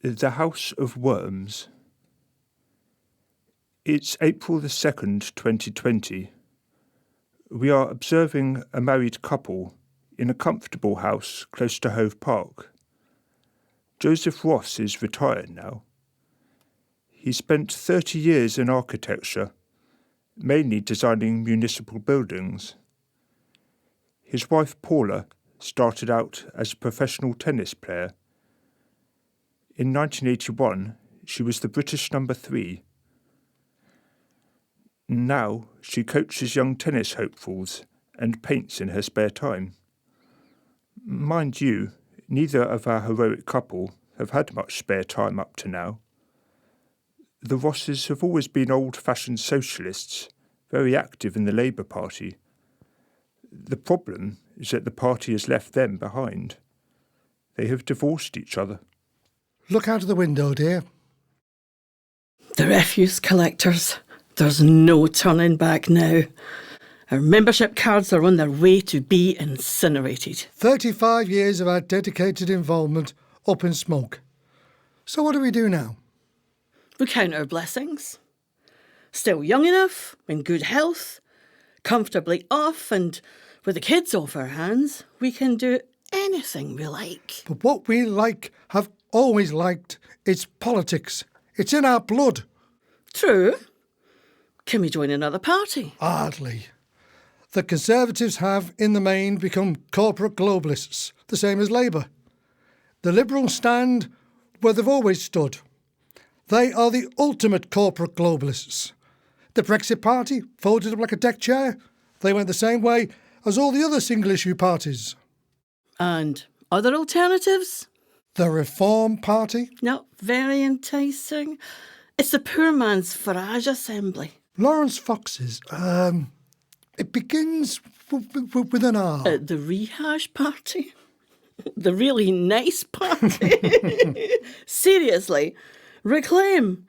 The House of Worms. It's April the 2nd, 2020. We are observing a married couple in a comfortable house close to Hove Park. Joseph Ross is retired now. He spent 30 years in architecture, mainly designing municipal buildings. His wife Paula started out as a professional tennis player. In 1981, she was the British number 3. Now she coaches young tennis hopefuls and paints in her spare time. Mind you, neither of our heroic couple have had much spare time up to now. The Rosses have always been old-fashioned socialists, very active in the Labour Party. The problem is that the party has left them behind. They have divorced each other. Look out of the window, dear. The refuse collectors. There's no turning back now. Our membership cards are on their way to be incinerated. 35 years of our dedicated involvement up in smoke. So what do we do now? We count our blessings. Still young enough, in good health, comfortably off, and with the kids off our hands, we can do anything we like. But what we have always liked, is politics. It's in our blood. True. Can we join another party? Hardly. The Conservatives have, in the main, become corporate globalists, the same as Labour. The Liberals stand where they've always stood. They are the ultimate corporate globalists. The Brexit Party folded up like a deck chair. They went the same way as all the other single-issue parties. And other alternatives? The Reform Party. Not very enticing. It's the poor man's Farage Assembly. Lawrence Fox's, it begins with an R. The Rehash Party? The really nice party? Seriously, Reclaim.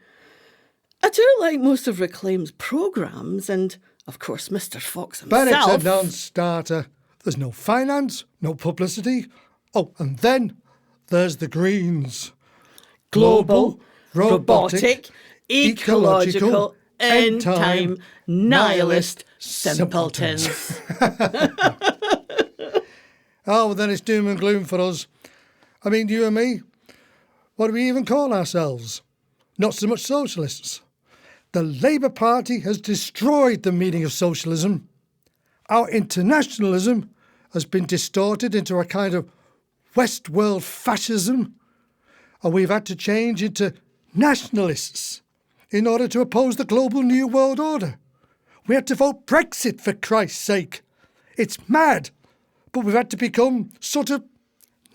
I do like most of Reclaim's programmes and, of course, Mr Fox himself. But it's a non-starter. There's no finance, no publicity. Oh, and then there's the Greens. Global, robotic, ecological, end-time, nihilist simpletons. Oh, well, then it's doom and gloom for us. I mean, you and me, what do we even call ourselves? Not so much socialists. The Labour Party has destroyed the meaning of socialism. Our internationalism has been distorted into a kind of West world fascism, and we've had to change into nationalists in order to oppose the global New World Order. We had to vote Brexit, for Christ's sake. It's mad, but we've had to become sort of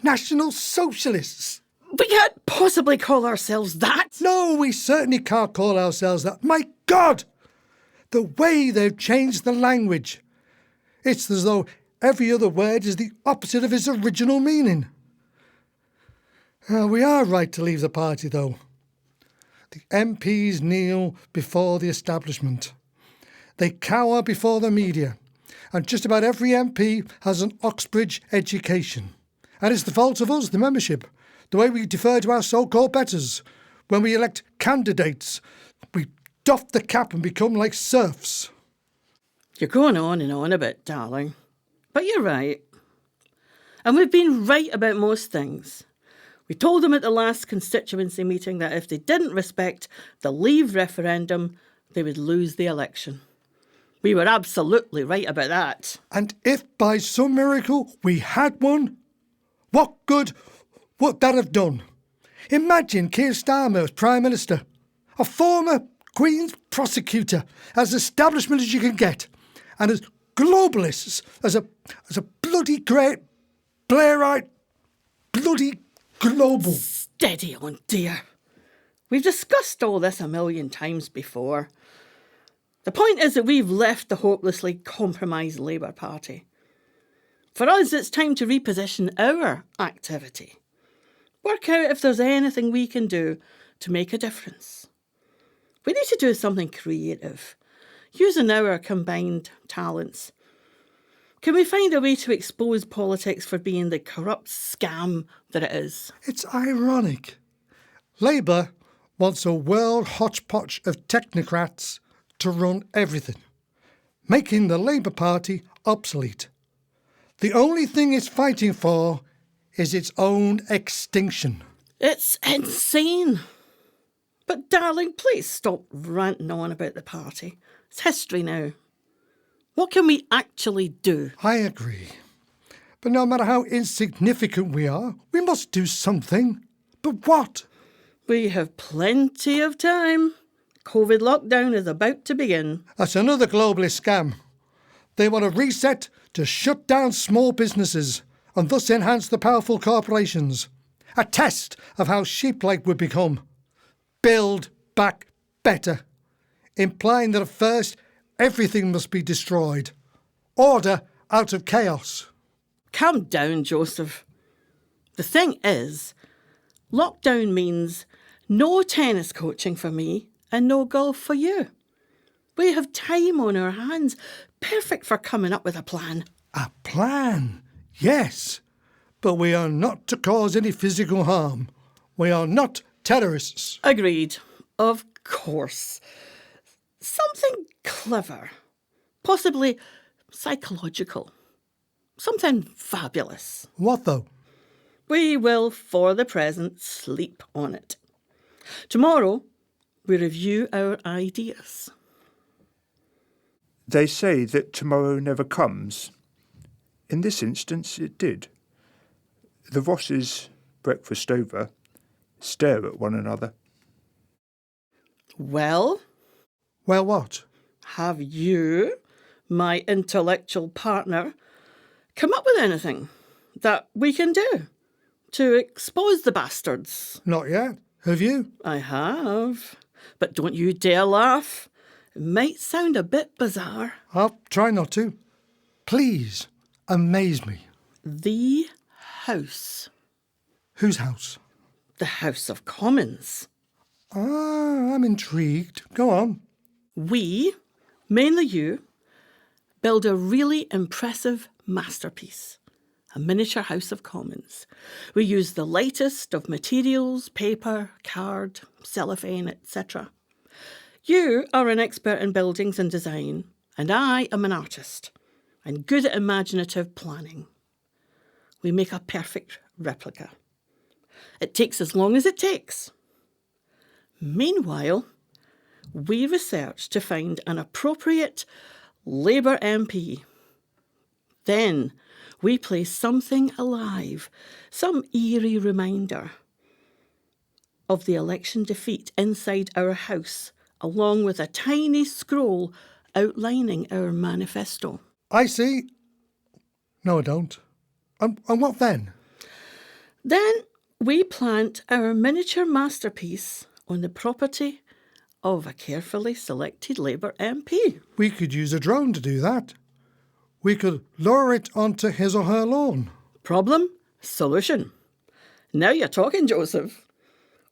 national socialists. We can't possibly call ourselves that. No, we certainly can't call ourselves that. My God! The way they've changed the language. It's as though every other word is the opposite of its original meaning. We are right to leave the party, though. The MPs kneel before the establishment. They cower before the media. And just about every MP has an Oxbridge education. And it's the fault of us, the membership, the way we defer to our so-called betters. When we elect candidates, we doff the cap and become like serfs. You're going on and on a bit, darling. But you're right. And we've been right about most things. We told them at the last constituency meeting that if they didn't respect the Leave referendum, they would lose the election. We were absolutely right about that. And if by some miracle we had won, what good would that have done? Imagine Keir Starmer as Prime Minister, a former Queen's prosecutor, as establishment as you can get, and as globalists as a bloody great Blairite bloody global. Steady on, dear. We've discussed all this a million times before. The point is that we've left the hopelessly compromised Labour Party. For us, it's time to reposition our activity. Work out if there's anything we can do to make a difference. We need to do something creative, using our combined talents. Can we find a way to expose politics for being the corrupt scam that it is? It's ironic. Labour wants a world hodgepodge of technocrats to run everything, making the Labour Party obsolete. The only thing it's fighting for is its own extinction. It's insane. But darling, please stop ranting on about the party. It's history now. What can we actually do? I agree. But no matter how insignificant we are, we must do something. But what? We have plenty of time. COVID lockdown is about to begin. That's another globalist scam. They want a reset to shut down small businesses and thus enhance the powerful corporations. A test of how sheep-like we become. Build back better. Implying that at first, everything must be destroyed. Order out of chaos. Calm down, Joseph. The thing is, lockdown means no tennis coaching for me and no golf for you. We have time on our hands, perfect for coming up with a plan. A plan? Yes. But we are not to cause any physical harm. We are not terrorists. Agreed. Of course. Something clever. Possibly psychological. Something fabulous. What though? We will, for the present, sleep on it. Tomorrow, we review our ideas. They say that tomorrow never comes. In this instance, it did. The Rosses, breakfast over, stare at one another. Well, Well, what? have you, my intellectual partner, come up with anything that we can do to expose the bastards? Not yet. Have you? I have. But don't you dare laugh. It might sound a bit bizarre. I'll try not to. Please, amaze me. The House. Whose house? The House of Commons. Ah, I'm intrigued. Go on. We, mainly you, build a really impressive masterpiece. A miniature House of Commons. We use the lightest of materials, paper, card, cellophane, etc. You are an expert in buildings and design, and I am an artist, and good at imaginative planning. We make a perfect replica. It takes as long as it takes. Meanwhile, we research to find an appropriate Labour MP. Then we place something alive, some eerie reminder of the election defeat inside our house, along with a tiny scroll outlining our manifesto. I see. No, I don't. And what then? Then we plant our miniature masterpiece on the property of a carefully selected Labour MP. We could use a drone to do that. We could lower it onto his or her lawn. Problem, solution. Now you're talking, Joseph.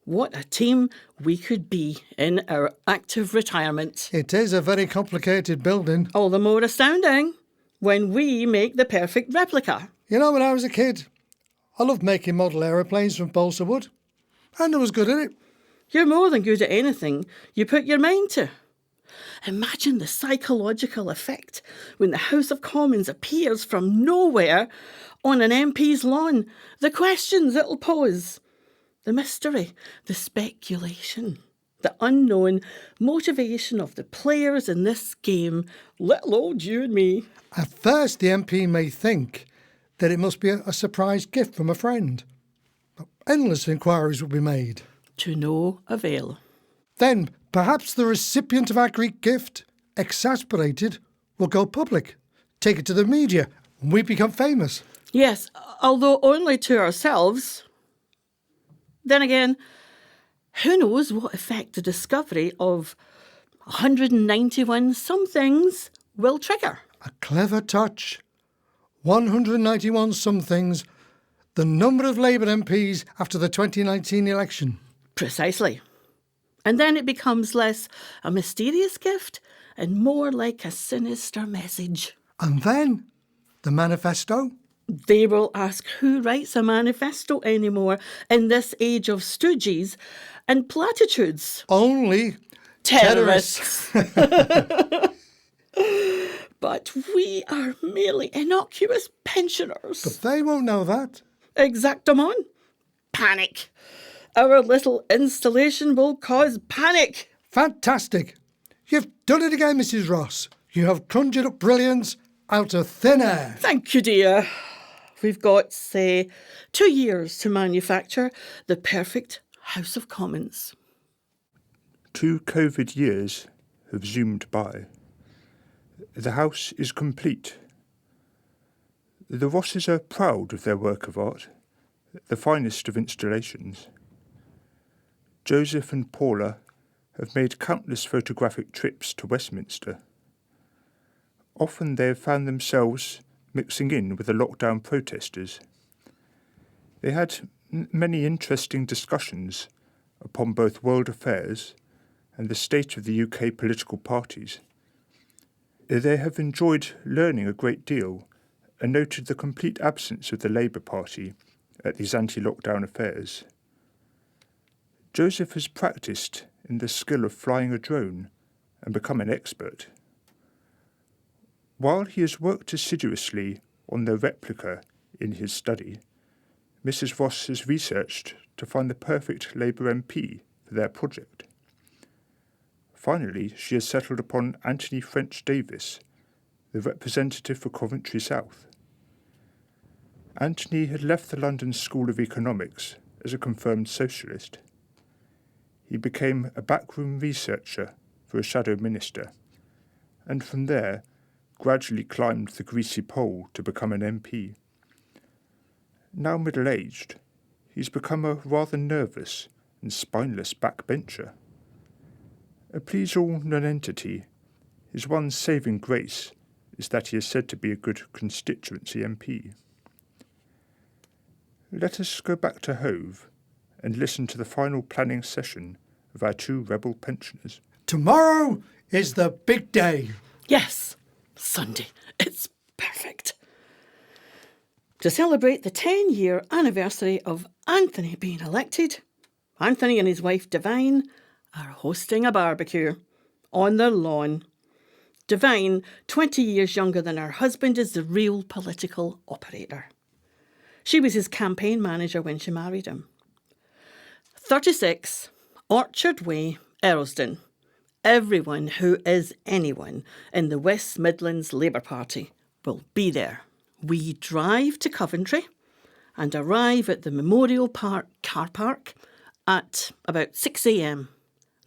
What a team we could be in our active retirement. It is a very complicated building. All the more astounding when we make the perfect replica. You know, when I was a kid, I loved making model aeroplanes from balsa wood. And I was good at it. You're more than good at anything you put your mind to. Imagine the psychological effect when the House of Commons appears from nowhere on an MP's lawn. The questions it'll pose. The mystery, the speculation, the unknown motivation of the players in this game, little old you and me. At first, the MP may think that it must be a surprise gift from a friend. Endless inquiries will be made. To no avail. Then, perhaps the recipient of our Greek gift, exasperated, will go public, take it to the media, and we become famous. Yes, although only to ourselves. Then again, who knows what effect the discovery of 191 somethings will trigger. A clever touch. 191 somethings, the number of Labour MPs after the 2019 election. Precisely. And then it becomes less a mysterious gift and more like a sinister message. And then, the manifesto. They will ask who writes a manifesto anymore in this age of stooges and platitudes. Only Terrorists. But we are merely innocuous pensioners. But they won't know that. Exactamon. Panic. Our little installation will cause panic. Fantastic. You've done it again, Mrs. Ross. You have conjured up brilliance out of thin air. Thank you, dear. We've got, say, 2 years to manufacture the perfect House of Commons. 2 COVID years have zoomed by. The house is complete. The Rosses are proud of their work of art, the finest of installations. Joseph and Paula have made countless photographic trips to Westminster. Often they have found themselves mixing in with the lockdown protesters. They had many interesting discussions upon both world affairs and the state of the UK political parties. They have enjoyed learning a great deal and noted the complete absence of the Labour Party at these anti-lockdown affairs. Joseph has practised in the skill of flying a drone and become an expert. While he has worked assiduously on the replica in his study, Mrs. Ross has researched to find the perfect Labour MP for their project. Finally, she has settled upon Anthony French Davis, the representative for Coventry South. Anthony had left the London School of Economics as a confirmed socialist. He became a backroom researcher for a shadow minister, and from there gradually climbed the greasy pole to become an MP. Now middle-aged, he's become a rather nervous and spineless backbencher. A please-all nonentity, his one saving grace is that he is said to be a good constituency MP. Let us go back to Hove and listen to the final planning session of our 2 rebel pensioners. Tomorrow is the big day. Yes, Sunday. It's perfect. To celebrate the 10-year anniversary of Anthony being elected, Anthony and his wife Divine are hosting a barbecue on their lawn. Divine, 20 years younger than her husband, is the real political operator. She was his campaign manager when she married him. 36, Orchard Way, Earlsdon. Everyone who is anyone in the West Midlands Labour Party will be there. We drive to Coventry and arrive at the Memorial Park car park at about 6 a.m.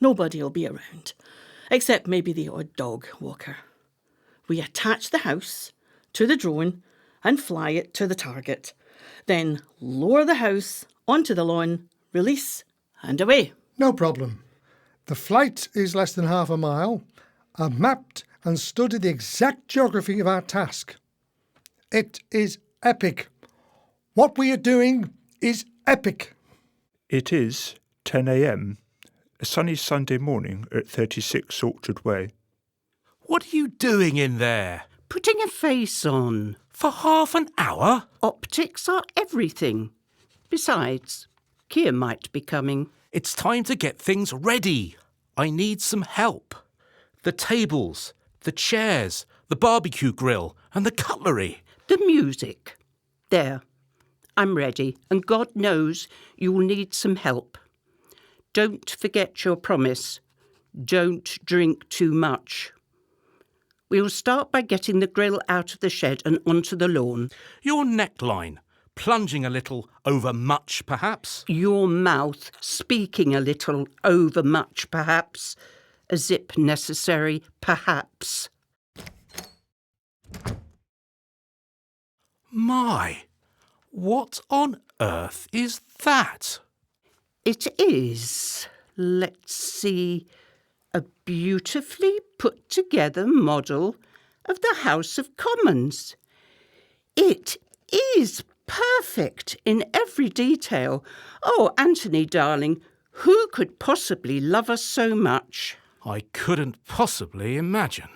Nobody will be around, except maybe the odd dog walker. We attach the house to the drone and fly it to the target, then lower the house onto the lawn, release and away. No problem. The flight is less than half a mile. I've mapped and studied the exact geography of our task. It is epic. What we are doing is epic. It is 10 a.m, a sunny Sunday morning at 36 Orchard Way. What are you doing in there? Putting a face on. For half an hour? Optics are everything. Besides, Keir might be coming. It's time to get things ready. I need some help. The tables, the chairs, the barbecue grill and the cutlery. The music. There. I'm ready, and God knows you'll need some help. Don't forget your promise. Don't drink too much. We'll start by getting the grill out of the shed and onto the lawn. Your neckline, plunging a little over much, perhaps? Your mouth speaking a little over much, perhaps. A zip necessary, perhaps. My, what on earth is that? It is, let's see, a beautifully put together model of the House of Commons. It is perfect in every detail. Oh, Anthony, darling, who could possibly love us so much? I couldn't possibly imagine.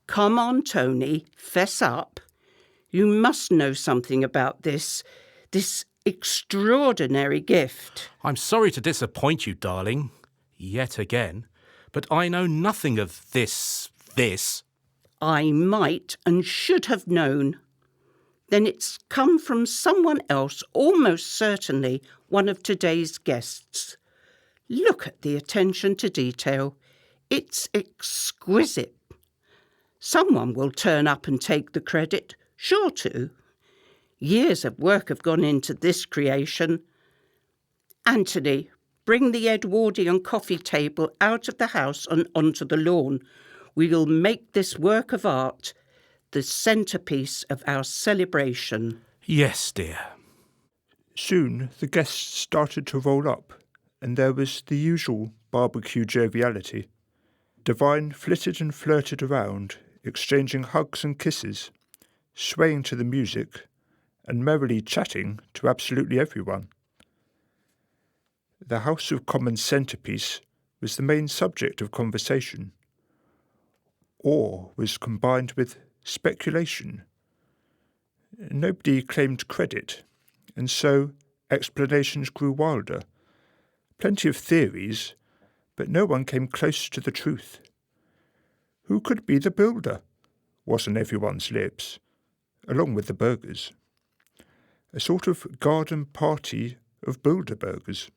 Come on, Tony, fess up. You must know something about this extraordinary gift. I'm sorry to disappoint you, darling, yet again, but I know nothing of this. I might and should have known. Then it's come from someone else, almost certainly one of today's guests. Look at the attention to detail. It's exquisite. Someone will turn up and take the credit, sure to. Years of work have gone into this creation. Anthony, bring the Edwardian coffee table out of the house and onto the lawn. We'll make this work of art the centrepiece of our celebration. Yes, dear. Soon the guests started to roll up, and there was the usual barbecue joviality. Devine flitted and flirted around, exchanging hugs and kisses, swaying to the music, and merrily chatting to absolutely everyone. The House of Commons centrepiece was the main subject of conversation. Awe was combined with speculation. Nobody claimed credit, and so explanations grew wilder. Plenty of theories, but no one came close to the truth. Who could be the builder? Was on everyone's lips, along with the burgers. A sort of garden party of Bilderbergers.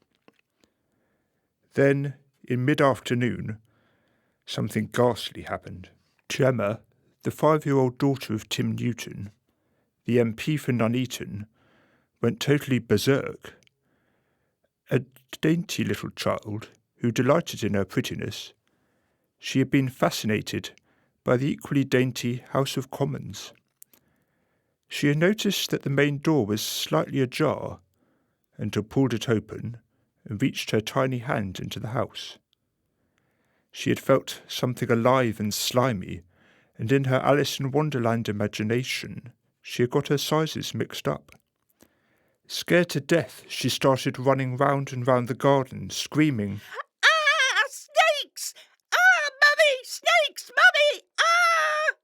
Then, in mid-afternoon, something ghastly happened. Gemma, the 5-year-old daughter of Tim Newton, the MP for Nuneaton, went totally berserk. A dainty little child who delighted in her prettiness, she had been fascinated by the equally dainty House of Commons. She had noticed that the main door was slightly ajar, and had pulled it open and reached her tiny hand into the house. She had felt something alive and slimy, and in her Alice in Wonderland imagination, she had got her sizes mixed up. Scared to death, she started running round and round the garden, screaming, Ah, snakes! Ah, Mummy! Snakes, Mummy! Ah!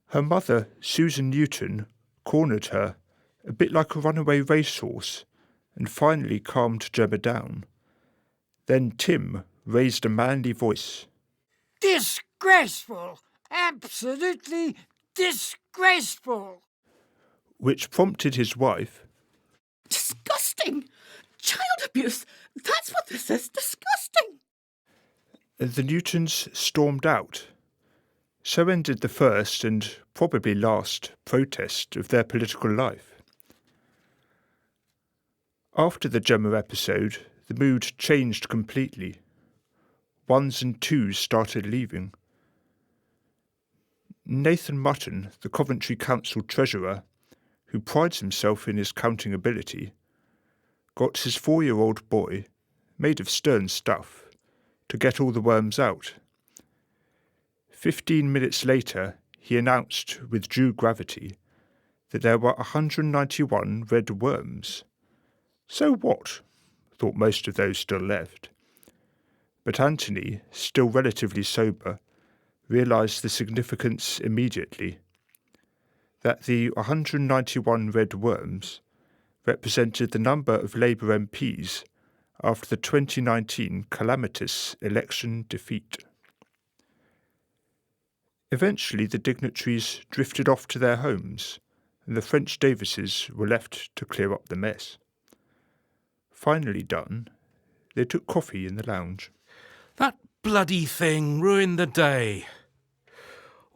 Her mother, Susan Newton, cornered her, a bit like a runaway racehorse, and finally calmed Gemma down. Then Tim raised a manly voice. Disgraceful! Absolutely disgraceful! Which prompted his wife. Disgusting! Child abuse! That's what this is! Disgusting! The Newtons stormed out. So ended the first and probably last protest of their political life. After the Gemma episode, the mood changed completely. Ones and twos started leaving. Nathan Mutton, the Coventry Council treasurer, who prides himself in his counting ability, got his 4-year-old boy, made of stern stuff, to get all the worms out. 15 minutes later, he announced with due gravity that there were 191 red worms. So what? Thought most of those still left. But Anthony, still relatively sober, realised the significance immediately. That the 191 red worms represented the number of Labour MPs after the 2019 calamitous election defeat. Eventually the dignitaries drifted off to their homes, and the French Davises were left to clear up the mess. Finally done, they took coffee in the lounge. That bloody thing ruined the day.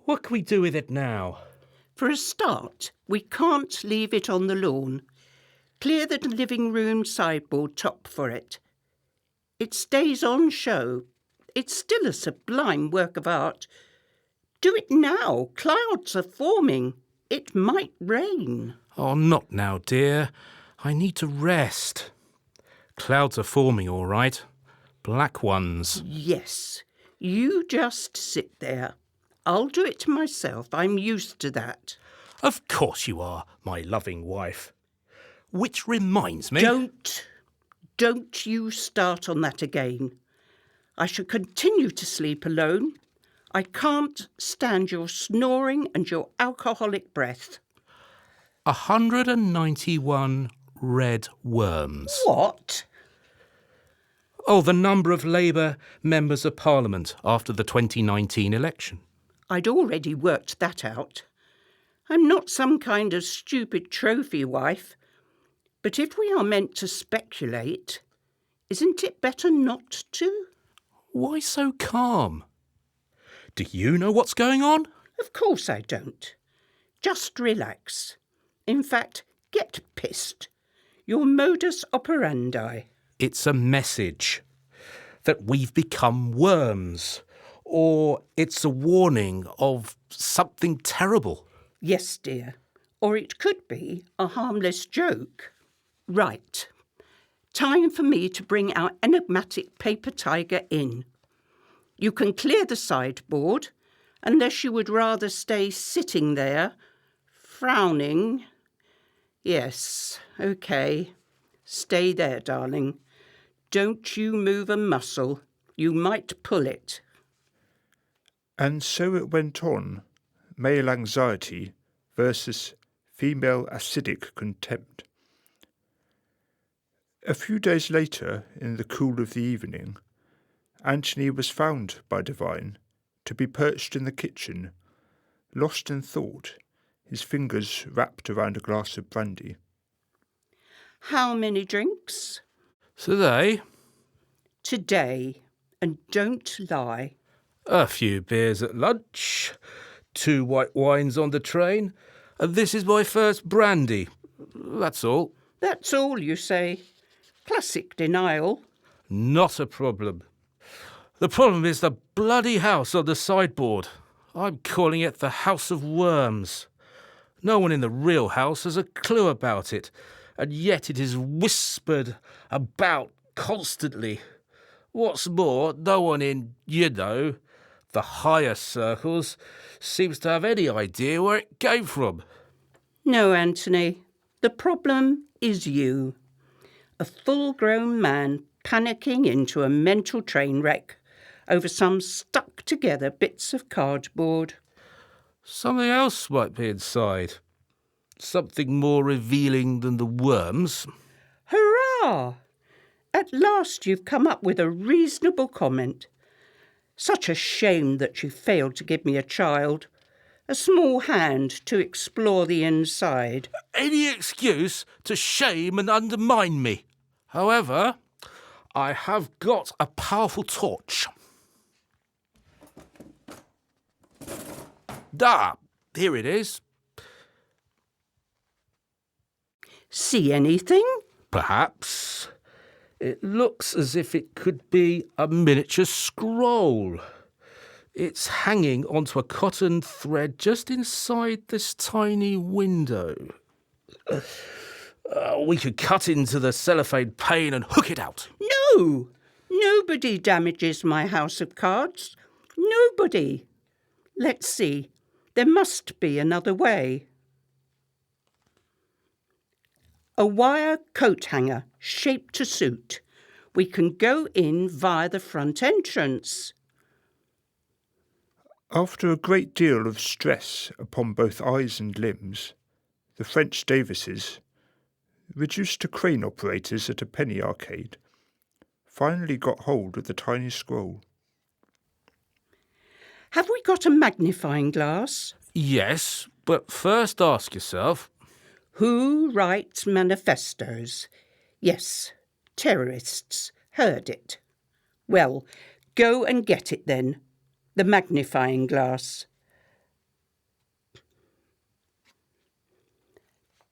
What can we do with it now? For a start, we can't leave it on the lawn. Clear the living room sideboard top for it. It stays on show. It's still a sublime work of art. Do it now. Clouds are forming. It might rain. Oh, not now, dear. I need to rest. Clouds are forming, all right. Black ones. Yes, you just sit there. I'll do it myself. I'm used to that. Of course you are, my loving wife. Which reminds me... Don't you start on that again. I shall continue to sleep alone. I can't stand your snoring and your alcoholic breath. 191 red worms. What? Oh, the number of Labour members of Parliament after the 2019 election. I'd already worked that out. I'm not some kind of stupid trophy wife. But if we are meant to speculate, isn't it better not to? Why so calm? Do you know what's going on? Of course I don't. Just relax. In fact, get pissed. Your modus operandi. It's a message that we've become worms, or it's a warning of something terrible. Yes, dear. Or it could be a harmless joke. Right. Time for me to bring our enigmatic paper tiger in. You can clear the sideboard, unless you would rather stay sitting there, frowning. Yes, OK. Stay there, darling. Don't you move a muscle. You might pull it. And so it went on, male anxiety versus female acidic contempt. A few days later, in the cool of the evening, Anthony was found by Divine to be perched in the kitchen, lost in thought, his fingers wrapped around a glass of brandy. How many drinks? Today, Today. And don't lie. a few beers at lunch, 2 white wines on the train, and this is my first brandy. That's all. That's all, you say. Classic denial. Not a problem. The problem is the bloody house on the sideboard. I'm calling it the House of Worms. No one in the real house has a clue about it, and yet it is whispered about constantly. What's more, no one in, the higher circles seems to have any idea where it came from. No, Anthony. The problem is you. A full-grown man panicking into a mental train wreck over some stuck-together bits of cardboard. Something else might be inside. Something more revealing than the worms. Hurrah! At last you've come up with a reasonable comment. Such a shame that you failed to give me a child. A small hand to explore the inside. Any excuse to shame and undermine me. However, I have got a powerful torch. Here it is. See anything? Perhaps. It looks as if it could be a miniature scroll. It's hanging onto a cotton thread just inside this tiny window. We could cut into the cellophane pane and hook it out. No! Nobody damages my house of cards. Nobody. Let's see. There must be another way. A wire coat hanger shaped to suit. We can go in via the front entrance. After a great deal of stress upon both eyes and limbs, the French Davises, reduced to crane operators at a penny arcade, finally got hold of the tiny scroll. Have we got a magnifying glass? Yes, but first ask yourself, Who writes manifestos? Yes, terrorists. Heard it. Well, go and get it then. The magnifying glass.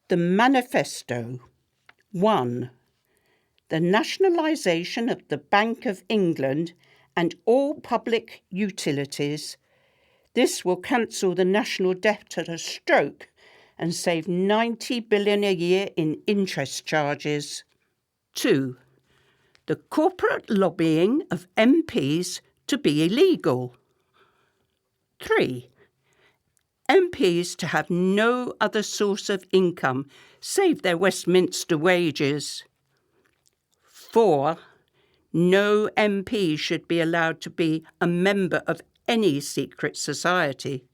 The manifesto. 1. The nationalisation of the Bank of England and all public utilities. This will cancel the national debt at a stroke and save 90 billion a year in interest charges. 2. The corporate lobbying of MPs to be illegal. 3. MPs to have no other source of income save their Westminster wages. 4. No MP should be allowed to be a member of any secret society.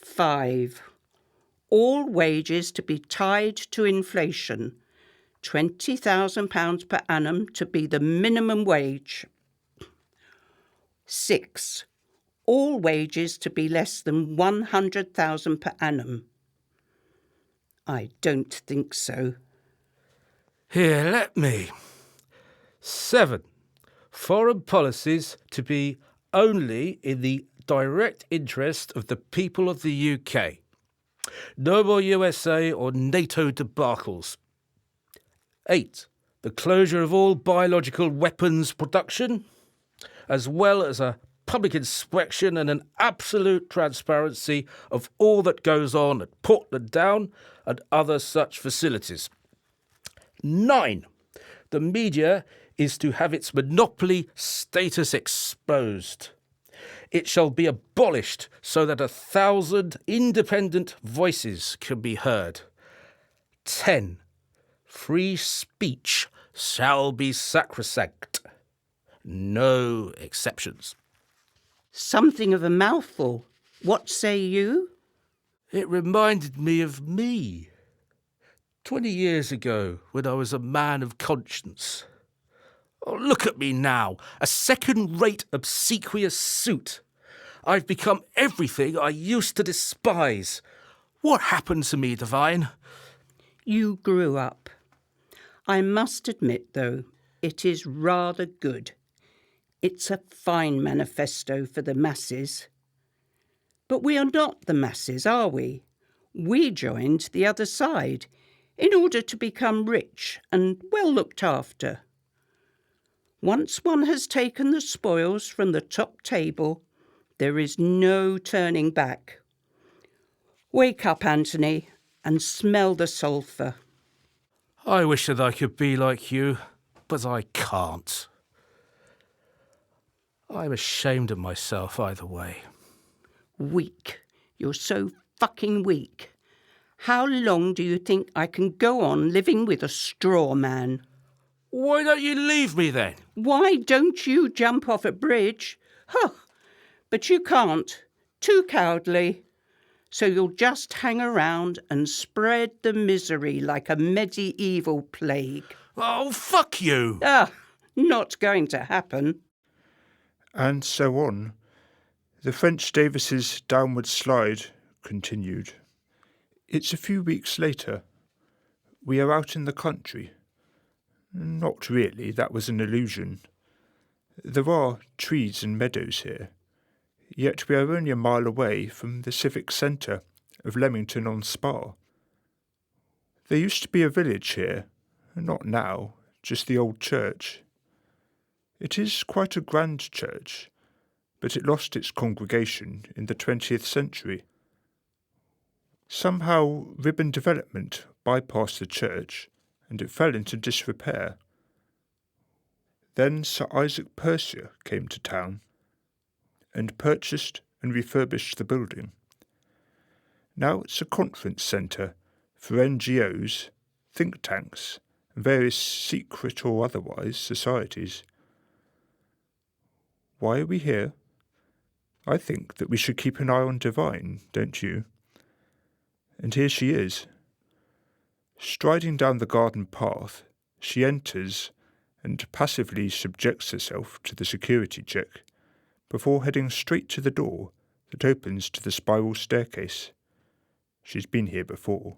5. All wages to be tied to inflation. £20,000 per annum to be the minimum wage. 6. All wages to be less than £100,000 per annum. I don't think so. Here, let me. 7. Foreign policies to be only in the direct interest of the people of the UK. No more USA or NATO debacles. 8. The closure of all biological weapons production, as well as a public inspection and an absolute transparency of all that goes on at Portland Down and other such facilities. 9. The media is to have its monopoly status exposed. It shall be abolished so that 1,000 independent voices can be heard. 10. Free speech shall be sacrosanct. No exceptions. Something of a mouthful. What say you? It reminded me of me. 20 years ago, when I was a man of conscience. Oh, look at me now, a second-rate obsequious suit. I've become everything I used to despise. What happened to me, Divine? You grew up. I must admit, though, it is rather good. It's a fine manifesto for the masses. But we are not the masses, are we? We joined the other side in order to become rich and well looked after. Once one has taken the spoils from the top table, there is no turning back. Wake up, Anthony, and smell the sulphur. I wish that I could be like you, but I can't. I'm ashamed of myself either way. Weak. You're so fucking weak. How long do you think I can go on living with a straw man? Why don't you leave me then? Why don't you jump off a bridge? Huh. But you can't. Too cowardly. So you'll just hang around and spread the misery like a medieval plague. Oh, fuck you! Not going to happen. And so on. The French Davis's downward slide continued. It's a few weeks later. We are out in the country. Not really, that was an illusion. There are trees and meadows here, yet we are only a mile away from the civic centre of Leamington-on-Spa. There used to be a village here, not now, just the old church. It is quite a grand church, but it lost its congregation in the 20th century. Somehow ribbon development bypassed the church and it fell into disrepair. Then Sir Isaac Percier came to town and purchased and refurbished the building. Now it's a conference centre for NGOs, think tanks, and various secret or otherwise societies. Why are we here? I think that we should keep an eye on Divine, don't you? And here she is. Striding down the garden path, she enters and passively subjects herself to the security check before heading straight to the door that opens to the spiral staircase. She's been here before.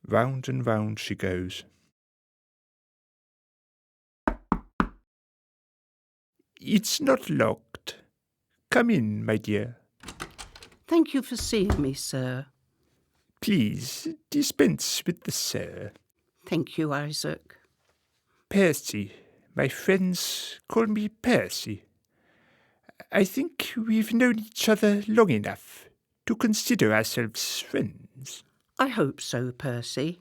Round and round she goes. It's not locked. Come in, my dear. Thank you for seeing me, sir. Please dispense with the sir. Thank you, Isaac. Percy. My friends call me Percy. I think we've known each other long enough to consider ourselves friends. I hope so, Percy.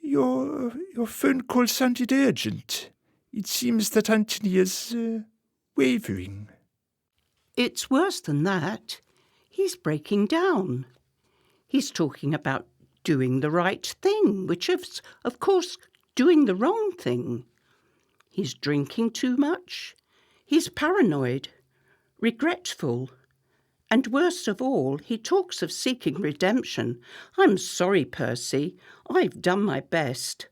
Your phone call sounded urgent. It seems that Anthony is wavering. It's worse than that. He's breaking down. He's talking about doing the right thing, which is, of course, doing the wrong thing. He's drinking too much. He's paranoid. regretful. And worst of all, he talks of seeking redemption. I'm sorry, Percy. I've done my best.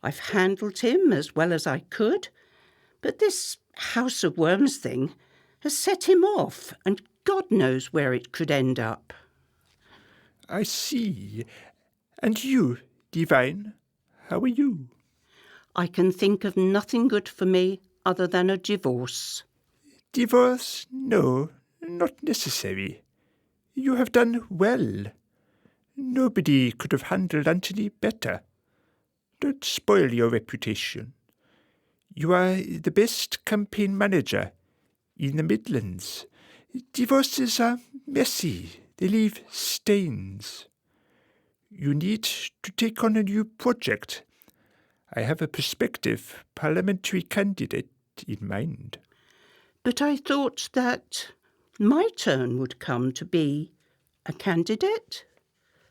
I've handled him as well as I could. But this House of Worms thing has set him off, and God knows where it could end up. I see. And you, Divine, how are you? I can think of nothing good for me other than a divorce. Divorce? No, not necessary. You have done well. Nobody could have handled Anthony better. Don't spoil your reputation. You are the best campaign manager in the Midlands. Divorces are messy. They leave stains. You need to take on a new project. I have a prospective parliamentary candidate in mind. But I thought that my turn would come to be a candidate.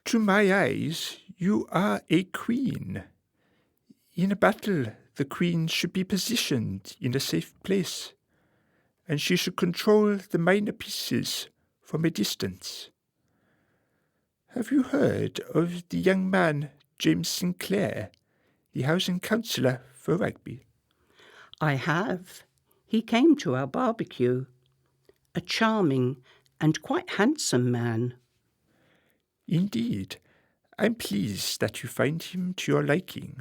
To my eyes, you are a queen. In a battle, the queen should be positioned in a safe place, and she should control the minor pieces from a distance. Have you heard of the young man, James Sinclair, the housing councillor for Rugby? I have. He came to our barbecue. A charming and quite handsome man. Indeed. I'm pleased that you find him to your liking.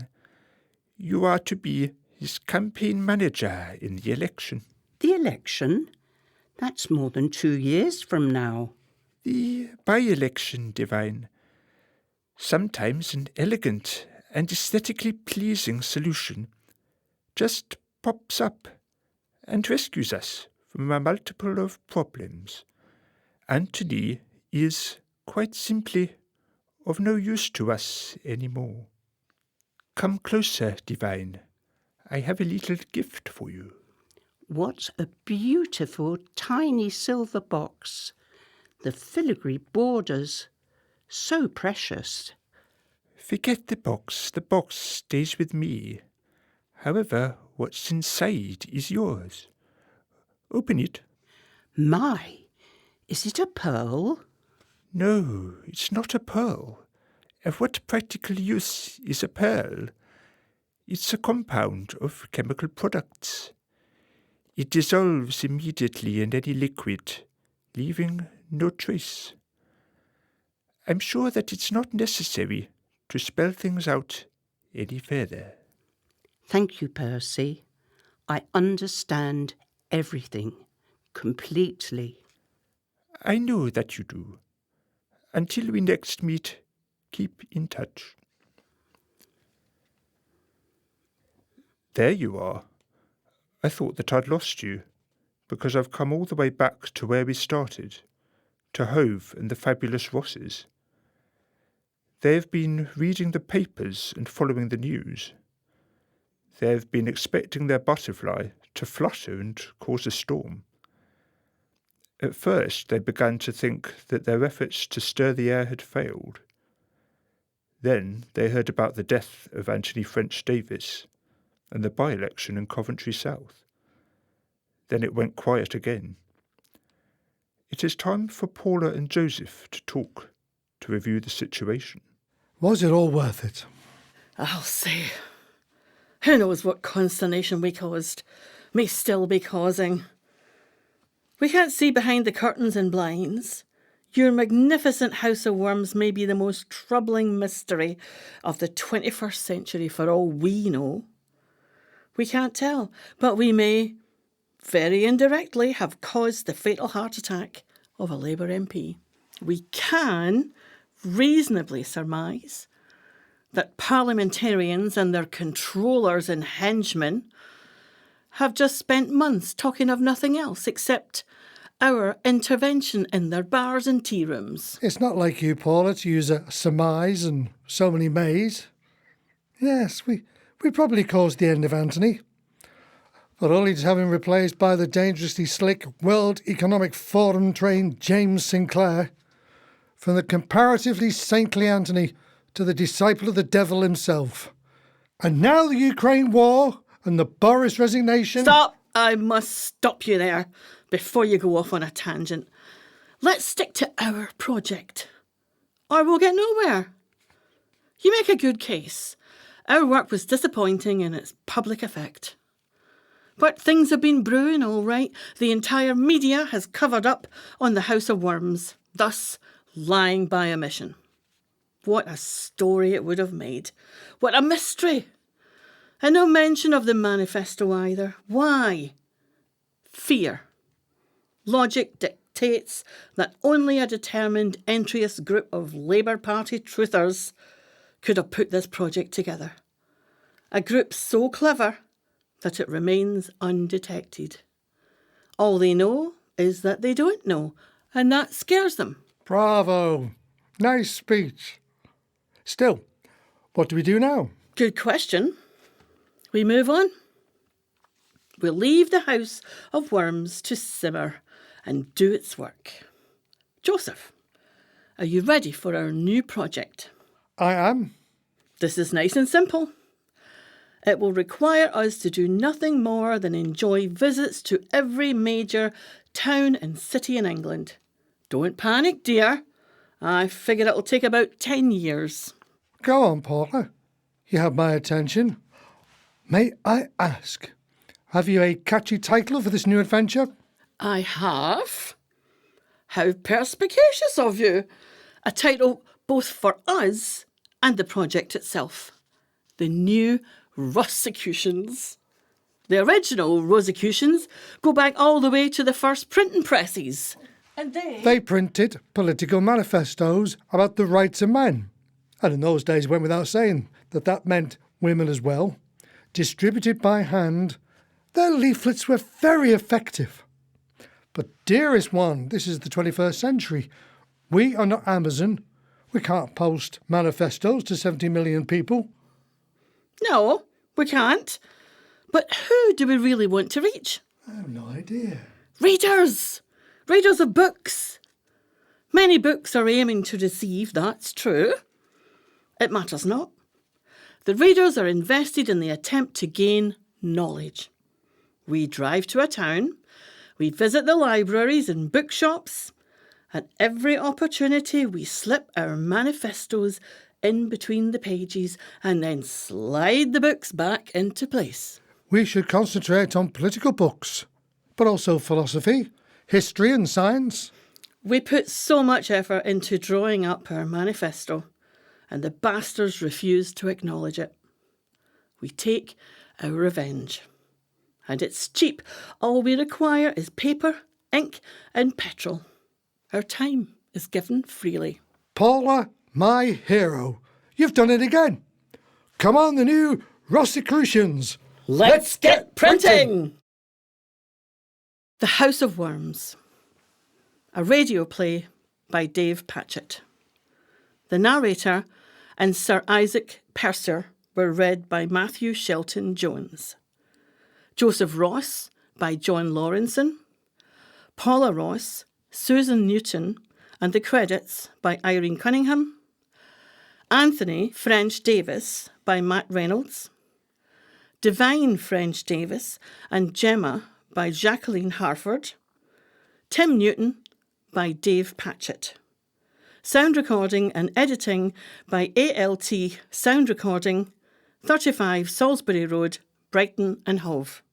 You are to be his campaign manager in the election. The election? That's more than 2 years from now. The by-election, Divine. Sometimes an elegant and aesthetically pleasing solution just pops up and rescues us from a multiple of problems. Anthony is quite simply of no use to us anymore. Come closer, Divine. I have a little gift for you. What a beautiful tiny silver box. The filigree borders. So precious. Forget the box. The box stays with me. However, what's inside is yours. Open it. My, is it a pearl? No, it's not a pearl. Of what practical use is a pearl? It's a compound of chemical products. It dissolves immediately in any liquid, leaving no trace. I'm sure that it's not necessary to spell things out any further. Thank you, Percy. I understand everything completely. I know that you do. Until we next meet, keep in touch. There you are. I thought that I'd lost you, because I've come all the way back to where we started, to Hove and the fabulous Rosses. They have been reading the papers and following the news. They have been expecting their butterfly to flutter and cause a storm. At first they began to think that their efforts to stir the air had failed. Then they heard about the death of Anthony French Davis and the by-election in Coventry South. Then it went quiet again. It is time for Paula and Joseph to talk, to review the situation. Was it all worth it? I'll say. Who knows what consternation we caused, may still be causing. We can't see behind the curtains and blinds. Your magnificent House of Worms may be the most troubling mystery of the 21st century for all we know. We can't tell, but we may, very indirectly, have caused the fatal heart attack of a Labour MP. We can reasonably surmise that parliamentarians and their controllers and henchmen have just spent months talking of nothing else except our intervention in their bars and tea rooms. It's not like you, Paula, to use a surmise and so many mays. Yes, we probably caused the end of Anthony, but only to have him replaced by the dangerously slick World Economic Forum trained James Sinclair. From the comparatively saintly Anthony to the disciple of the devil himself. And now the Ukraine war and the Boris resignation... Stop! I must stop you there before you go off on a tangent. Let's stick to our project, or we'll get nowhere. You make a good case. Our work was disappointing in its public effect. But things have been brewing, all right. The entire media has covered up on the House of Worms, thus lying by omission. What a story it would have made. What a mystery. And no mention of the manifesto either. Why? Fear. Logic dictates that only a determined entryist group of Labour Party truthers could have put this project together. A group so clever that it remains undetected. All they know is that they don't know, and that scares them. Bravo. Nice speech. Still, what do we do now? Good question. We move on. We'll leave the House of Worms to simmer and do its work. Joseph, are you ready for our new project? I am. This is nice and simple. It will require us to do nothing more than enjoy visits to every major town and city in England. Don't panic, dear. I figure it'll take about 10 years. Go on, Paula. You have my attention. May I ask, have you a catchy title for this new adventure? I have. How perspicacious of you. A title both for us and the project itself. The New Rosicrucians. The original Rosicrucians go back all the way to the first printing presses. And They printed political manifestos about the rights of men. And in those days, went without saying that that meant women as well. Distributed by hand, their leaflets were very effective. But dearest one, this is the 21st century. We are not Amazon. We can't post manifestos to 70 million people. No, we can't. But who do we really want to reach? I have no idea. Readers! Readers of books. Many books are aiming to deceive, that's true. It matters not. The readers are invested in the attempt to gain knowledge. We drive to a town, we visit the libraries and bookshops. At every opportunity we slip our manifestos in between the pages and then slide the books back into place. We should concentrate on political books, but also philosophy, history and science. We put so much effort into drawing up our manifesto, and the bastards refuse to acknowledge it. We take our revenge. And it's cheap. All we require is paper, ink and petrol. Our time is given freely. Paula, my hero, you've done it again. Come on, the New Rosicrucians. Let's get printing! The House of Worms. A radio play by Dave Patchett. The narrator and Sir Isaac Purser were read by Matthew Shelton Jones. Joseph Ross by John Lawrenson. Paula Ross, Susan Newton, and the credits by Irene Cunningham. Anthony French Davis by Matt Reynolds. Divine French Davis and Gemma by Jacqueline Harford. Tim Newton by Dave Patchett. Sound recording and editing by ALT Sound Recording, 35 Salisbury Road, Brighton and Hove.